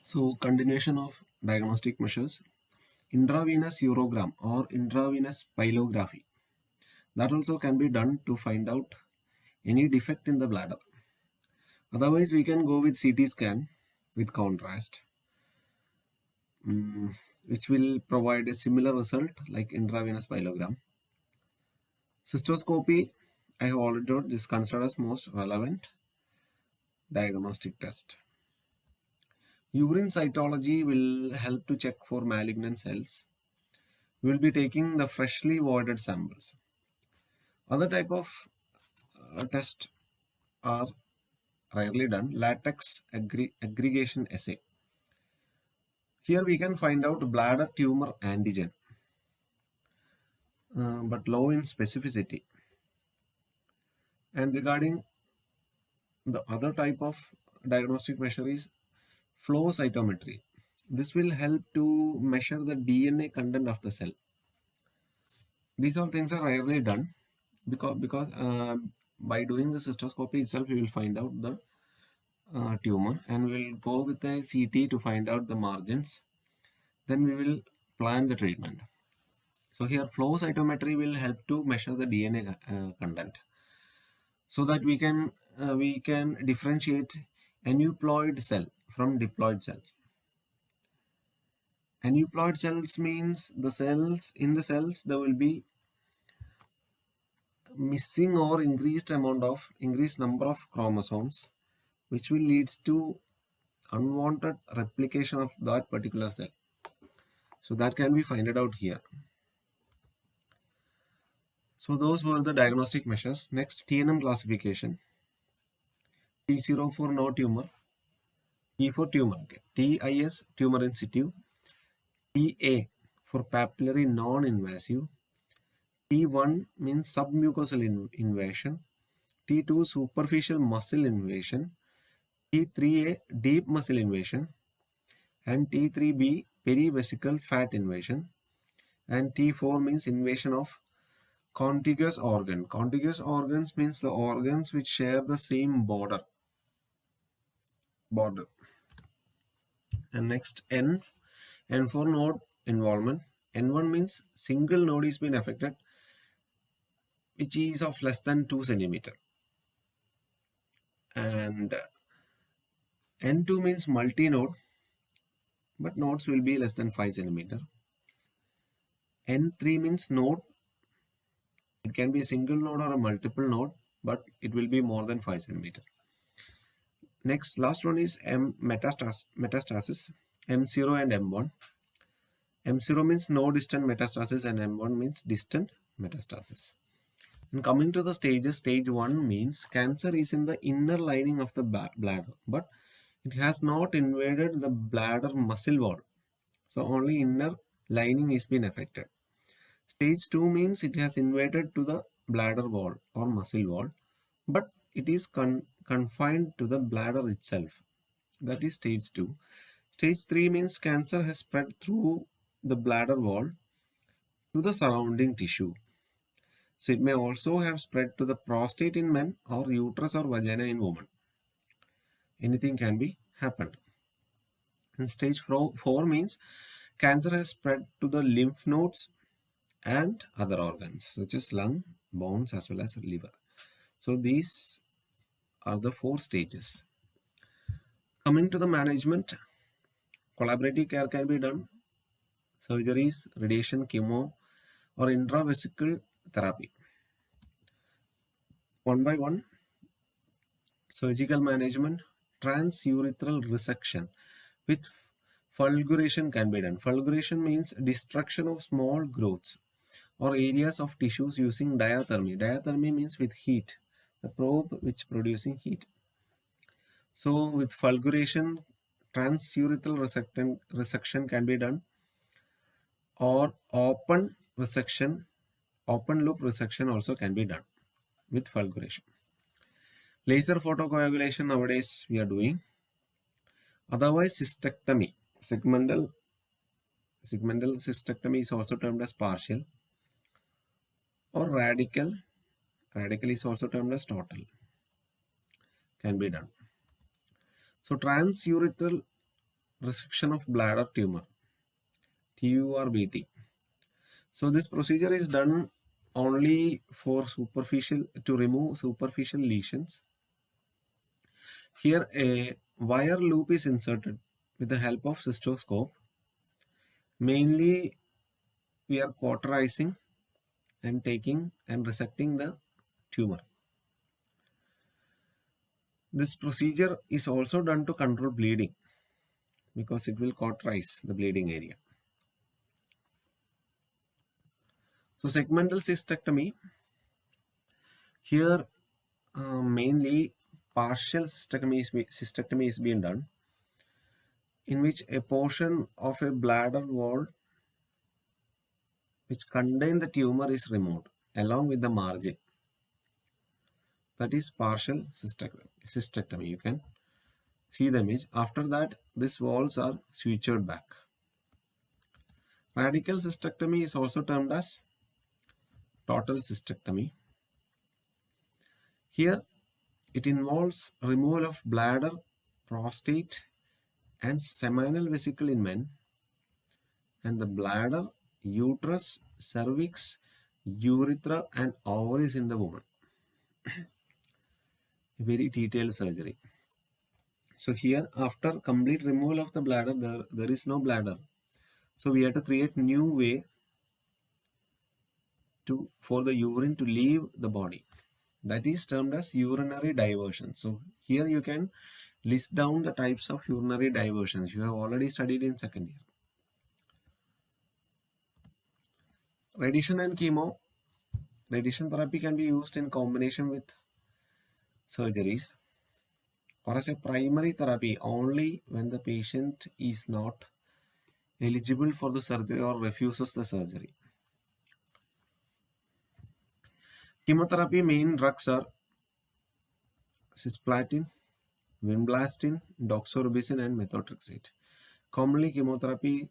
So continuation of diagnostic measures, intravenous urogram or intravenous pyelography. That also can be done to find out any defect in the bladder. Otherwise, we can go with CT scan with contrast, which will provide a similar result like intravenous pyelogram. Cystoscopy, I have already told, is considered as most relevant diagnostic test. Urine cytology will help to check for malignant cells. We will be taking the freshly voided samples. Other type of tests are rarely done. Latex aggregation assay. Here we can find out bladder tumor antigen, but low in specificity. And regarding the other type of diagnostic measure is flow cytometry. This will help to measure the DNA content of the cell. These all things are rarely done because by doing the cystoscopy itself, we will find out the tumor, and we'll go with the CT to find out the margins. Then we will plan the treatment. So here flow cytometry will help to measure the DNA content, so that we can differentiate aneuploid cell from diploid cells. Aneuploid cells means the cells there will be missing or increased number of chromosomes, which will leads to unwanted replication of that particular cell. So that can be finded out here. So those were the diagnostic measures. Next, TNM classification. T0 for no tumor, T for tumor, okay. TIS, tumor in situ, TA for papillary non-invasive, T1 means submucosal invasion, T2 superficial muscle invasion, T3A deep muscle invasion, and T3B perivesical fat invasion, and T4 means invasion of contiguous organ. Contiguous organs means the organs which share the same border. And next, N for node involvement. N1 means single node is been affected, which is of less than 2 centimeter. And N2 means multi-node, but nodes will be less than 5 centimeter. N3 means node. It can be a single node or a multiple node, but it will be more than 5 centimeter. Next, last one is metastasis, M0 and M1. M0 means no distant metastasis and M1 means distant metastasis. And coming to the stages, stage 1 means cancer is in the inner lining of the bladder, but it has not invaded the bladder muscle wall. So only inner lining is been affected. Stage 2 means it has invaded to the bladder wall or muscle wall, but it is confined to the bladder itself. That is stage 2. Stage 3 means cancer has spread through the bladder wall to the surrounding tissue. So it may also have spread to the prostate in men or uterus or vagina in women. Anything can be happened. And stage 4 means cancer has spread to the lymph nodes and other organs such as lung, bones as well as liver. So these are the 4 stages. Coming to the management, collaborative care can be done. Surgeries, radiation, chemo, or intravesical therapy. One by one, surgical management, transurethral resection with fulguration can be done. Fulguration means destruction of small growths or areas of tissues using diathermy. Diathermy means with heat, the probe which producing heat. So with fulguration, transurethral resection can be done, or open loop resection also can be done with fulguration. Laser photocoagulation nowadays we are doing. Otherwise, cystectomy, segmental cystectomy is also termed as partial, or radical is also termed as total, can be done. So transurethral resection of bladder tumor, TURBT. So this procedure is done only for to remove superficial lesions. Here a wire loop is inserted with the help of cystoscope. Mainly we are cauterizing and taking and resecting the tumor. This procedure is also done to control bleeding because it will cauterize the bleeding area. So segmental cystectomy, here mainly partial cystectomy is being done, in which a portion of a bladder wall which contain the tumor is removed along with the margin. That is partial cystectomy. You can see the image. After that, these walls are sutured back. Radical cystectomy is also termed as total cystectomy. Here, it involves removal of bladder, prostate, and seminal vesicle in men, and the bladder, uterus, cervix, urethra, and ovaries in the woman. Very detailed surgery. So here, after complete removal of the bladder, there is no bladder. So we have to create new way for the urine to leave the body. That is termed as urinary diversion. So here you can list down the types of urinary diversions you have already studied in second year. Radiation and chemo. Radiation therapy can be used in combination with surgeries or as a primary therapy only when the patient is not eligible for the surgery or refuses the surgery. Chemotherapy main drugs are cisplatin, vinblastine, doxorubicin, and methotrexate. Commonly, chemotherapy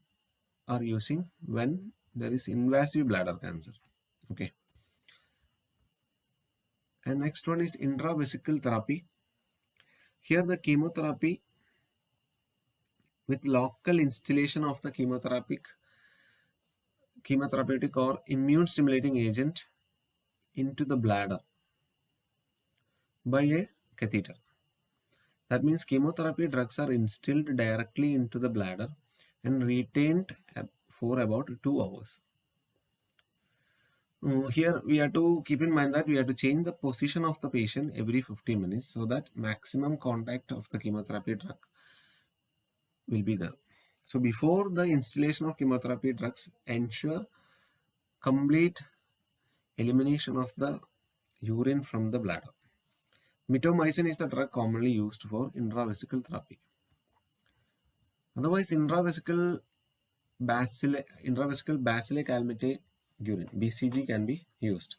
are using when there is invasive bladder cancer. Okay. And next one is intravesical therapy. Here the chemotherapy with local instillation of the chemotherapeutic or immune stimulating agent into the bladder by a catheter. That means chemotherapy drugs are instilled directly into the bladder and retained for about 2 hours. Here we have to keep in mind that we have to change the position of the patient every 15 minutes so that maximum contact of the chemotherapy drug will be there. So before the installation of chemotherapy drugs, ensure complete elimination of the urine from the bladder. Mitomycin is the drug commonly used for intravesical therapy. Otherwise, intravesical bacillus calmette urine, BCG, can be used.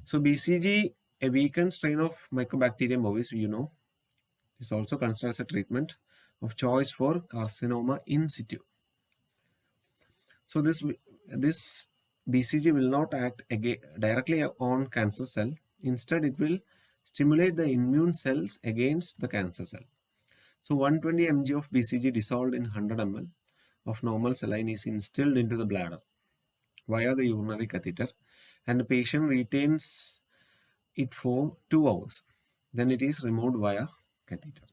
So BCG, a weakened strain of Mycobacterium bovis, is also considered as a treatment of choice for carcinoma in situ. So this BCG will not act directly on cancer cell. Instead, it will stimulate the immune cells against the cancer cell. So 120 mg of BCG dissolved in 100 ml of normal saline is instilled into the bladder via the urinary catheter, and the patient retains it for 2 hours. Then it is removed via catheter.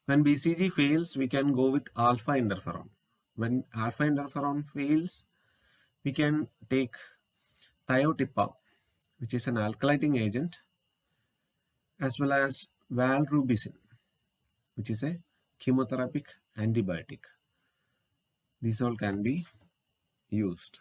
When BCG fails, we can go with alpha interferon. When alpha interferon fails, we can take thiotepa, which is an alkylating agent, as well as valrubicin, which is a chemotherapeutic antibiotic. These all can be used.